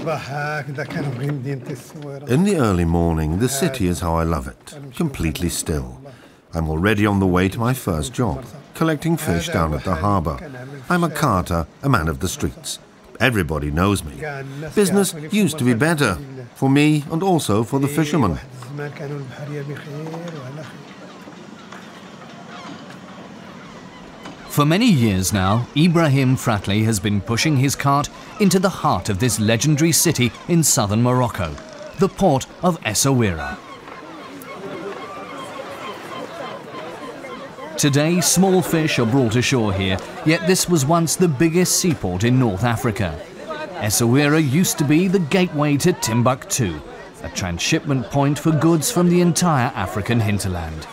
In the early morning, the city is how I love it, completely still. I'm already on the way to my first job, collecting fish down at the harbour. I'm a carter, a man of the streets. Everybody knows me. Business used to be better, for me and also for the fishermen. For many years now, Ibrahim Fratli has been pushing his cart into the heart of this legendary city in southern Morocco, the port of Essaouira. Today, small fish are brought ashore here, yet this was once the biggest seaport in North Africa. Essaouira used to be the gateway to Timbuktu, a transshipment point for goods from the entire African hinterland.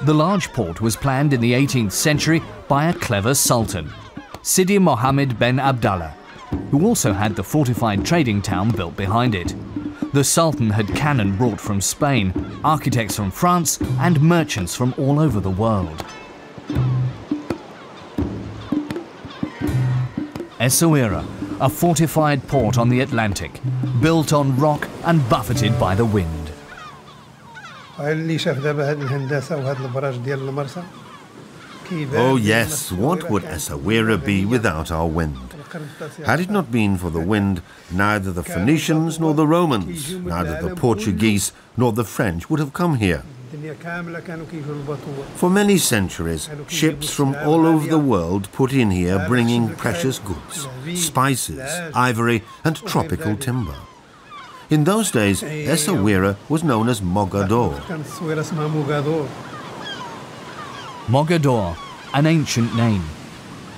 The large port was planned in the 18th century by a clever sultan, Sidi Mohamed ben Abdellah, who also had the fortified trading town built behind it. The Sultan had cannon brought from Spain, architects from France, and merchants from all over the world. Essaouira, a fortified port on the Atlantic, built on rock and buffeted by the wind. Oh yes, what would Essaouira be without our wind? Had it not been for the wind, neither the Phoenicians nor the Romans, neither the Portuguese nor the French would have come here. For many centuries, ships from all over the world put in here bringing precious goods, spices, ivory and tropical timber. In those days, Essaouira was known as Mogador. Mogador, an ancient name.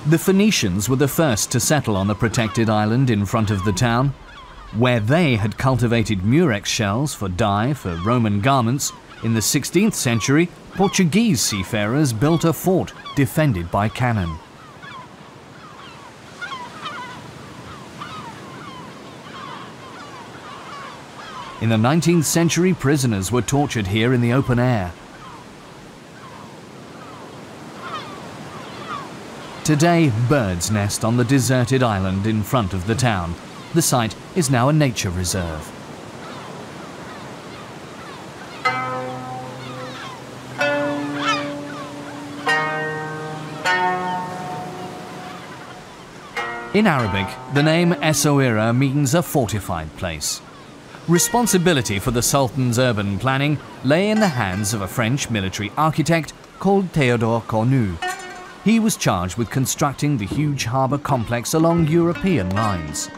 The Phoenicians were the first to settle on the protected island in front of the town. Where they had cultivated murex shells for dye for Roman garments, in the 16th century, Portuguese seafarers built a fort defended by cannon. In the 19th century, prisoners were tortured here in the open air. Today, birds nest on the deserted island in front of the town. The site is now a nature reserve. In Arabic, the name Essaouira means a fortified place. Responsibility for the Sultan's urban planning lay in the hands of a French military architect called Théodore Cornu. He was charged with constructing the huge harbour complex along European lines.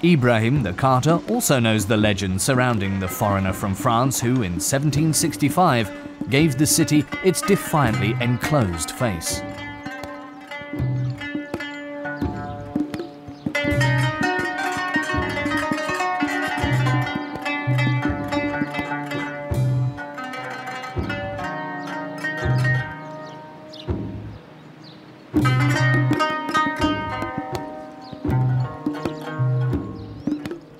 Ibrahim the carter also knows the legend surrounding the foreigner from France who, in 1765, gave the city its defiantly enclosed face.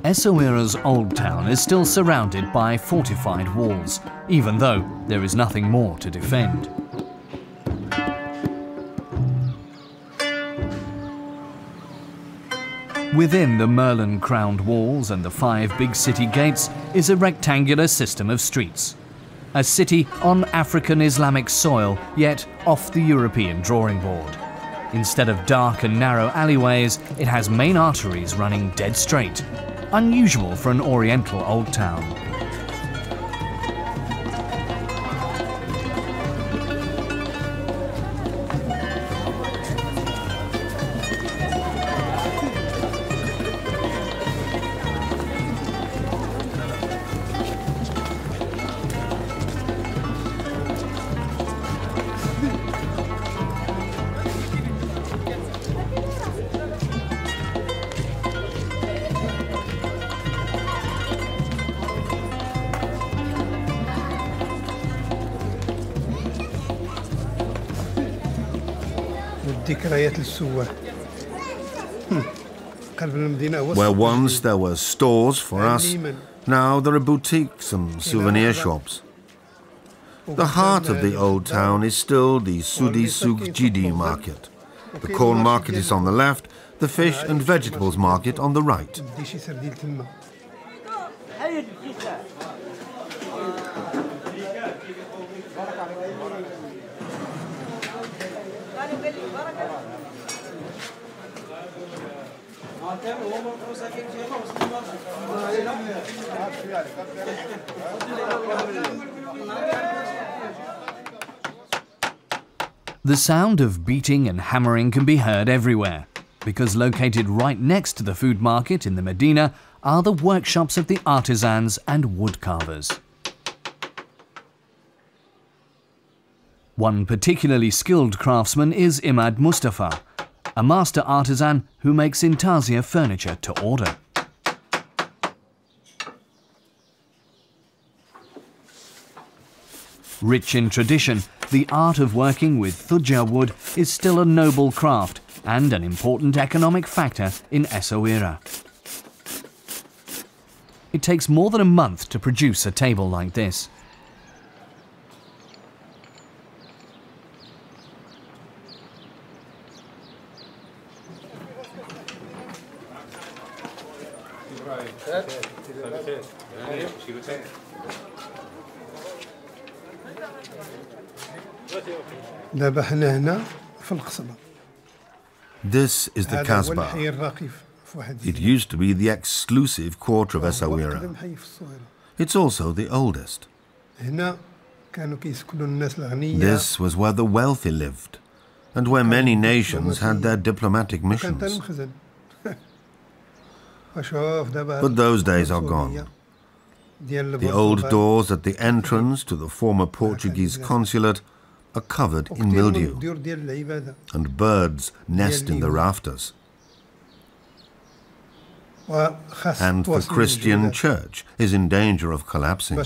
Essaouira's old town is still surrounded by fortified walls, even though there is nothing more to defend. Within the Merlin-crowned walls and the 5 big city gates is a rectangular system of streets. A city on African Islamic soil, yet off the European drawing board. Instead of dark and narrow alleyways, it has main arteries running dead straight. Unusual for an Oriental old town. Where once there were stores for us, now there are boutiques and souvenir shops. The heart of the old town is still the Sidi Souk Jidi market. The corn market is on the left, the fish and vegetables market on the right. The sound of beating and hammering can be heard everywhere, because located right next to the food market in the Medina are the workshops of the artisans and wood carvers. One particularly skilled craftsman is Imad Mustafa, a master artisan who makes intarsia furniture to order. Rich in tradition, the art of working with thuja wood is still a noble craft and an important economic factor in Essaouira. It takes more than a month to produce a table like this. This is the Kasbah. It used to be the exclusive quarter of Essaouira. It's also the oldest. This was where the wealthy lived, and where many nations had their diplomatic missions. But those days are gone. The old doors at the entrance to the former Portuguese consulate are covered in mildew, and birds nest in the rafters. And the Christian church is in danger of collapsing.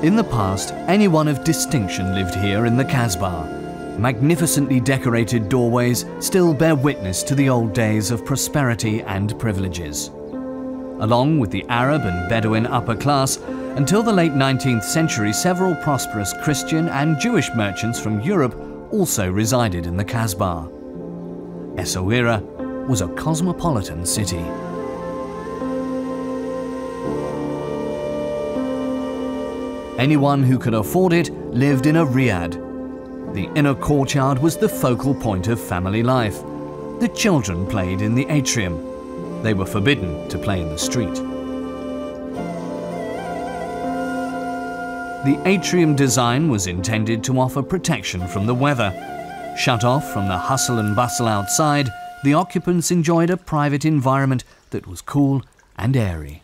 In the past, anyone of distinction lived here in the Kasbah. Magnificently decorated doorways still bear witness to the old days of prosperity and privileges. Along with the Arab and Bedouin upper class, until the late 19th century, several prosperous Christian and Jewish merchants from Europe also resided in the Kasbah. Essaouira was a cosmopolitan city. Anyone who could afford it lived in a riad. The inner courtyard was the focal point of family life. The children played in the atrium. They were forbidden to play in the street. The atrium design was intended to offer protection from the weather. Shut off from the hustle and bustle outside, the occupants enjoyed a private environment that was cool and airy.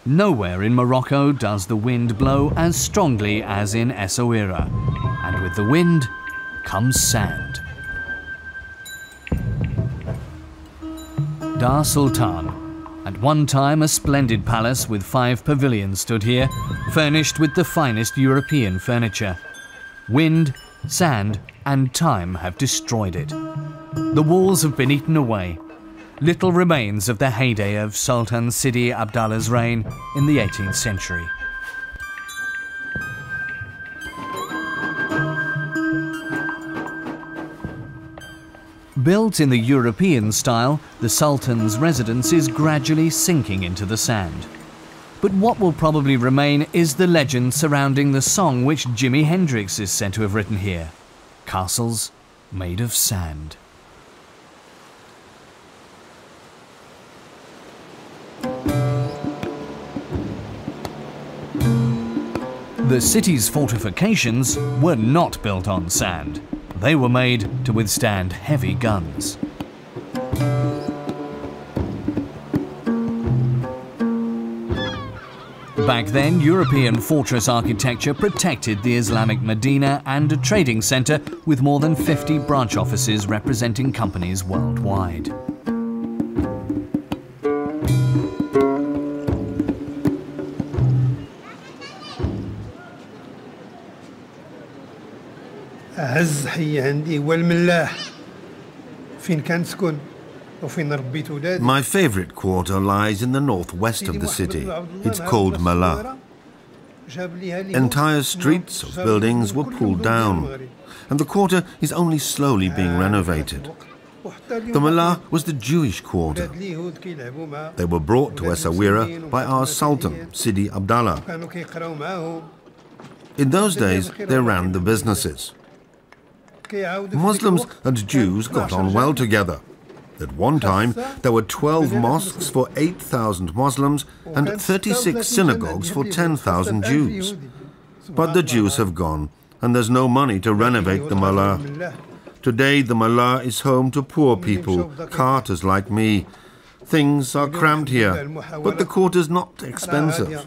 Nowhere in Morocco does the wind blow as strongly as in Essaouira, and with the wind comes sand. Dar Sultan, at one time a splendid palace with 5 pavilions, stood here, furnished with the finest European furniture. Wind, sand, and time have destroyed it. The walls have been eaten away. Little remains of the heyday of Sultan Sidi Abdallah's reign in the 18th century. Built in the European style, the Sultan's residence is gradually sinking into the sand. But what will probably remain is the legend surrounding the song which Jimi Hendrix is said to have written here: "Castles made of sand." The city's fortifications were not built on sand. They were made to withstand heavy guns. Back then, European fortress architecture protected the Islamic Medina and a trading centre with more than 50 branch offices representing companies worldwide. أعز حي عندي هو الملاح فين كنسكن وفين ربيت ولادي. My favorite quarter lies in the northwest of the city. It's called Mala. Entire streets of buildings were pulled down, and the quarter is only slowly being renovated. The Mala was the Jewish quarter. They were brought to Essaouira by our Sultan, Sidi Abdellah. In those days, they ran the businesses. Muslims and Jews got on well together. At one time, there were 12 mosques for 8,000 Muslims and 36 synagogues for 10,000 Jews. But the Jews have gone, and there's no money to renovate the Mala. Today, the Mala is home to poor people, carters like me. Things are cramped here, but the quarter's not expensive.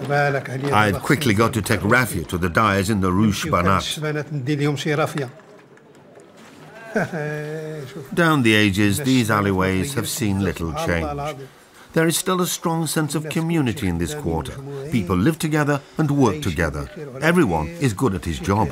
I've quickly got to take Rafia to the dyers in the Rue Shbanat. Down the ages, these alleyways have seen little change. There is still a strong sense of community in this quarter. People live together and work together. Everyone is good at his job.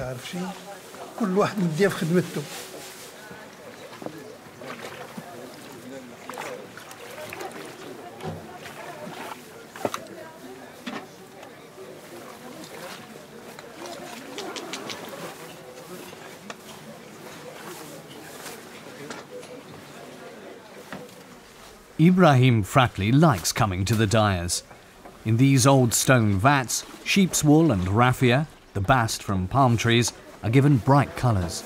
Ibrahim Fratli likes coming to the dyers. In these old stone vats, sheep's wool and raffia, the bast from palm trees, are given bright colours.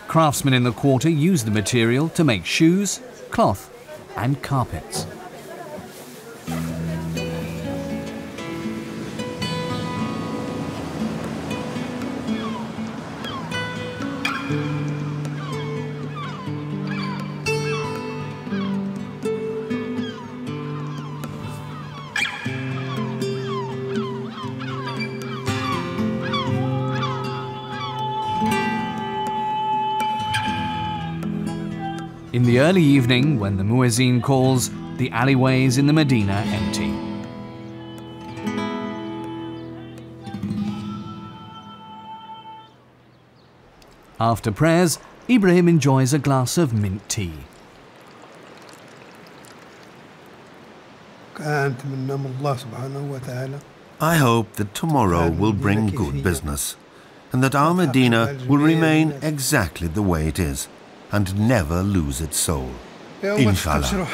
Craftsmen in the quarter use the material to make shoes, cloth and carpets. In the early evening, when the muezzin calls, the alleyways in the Medina empty. After prayers, Ibrahim enjoys a glass of mint tea. I hope that tomorrow will bring good business, and that our Medina will remain exactly the way it is, and never lose its soul. Inshallah.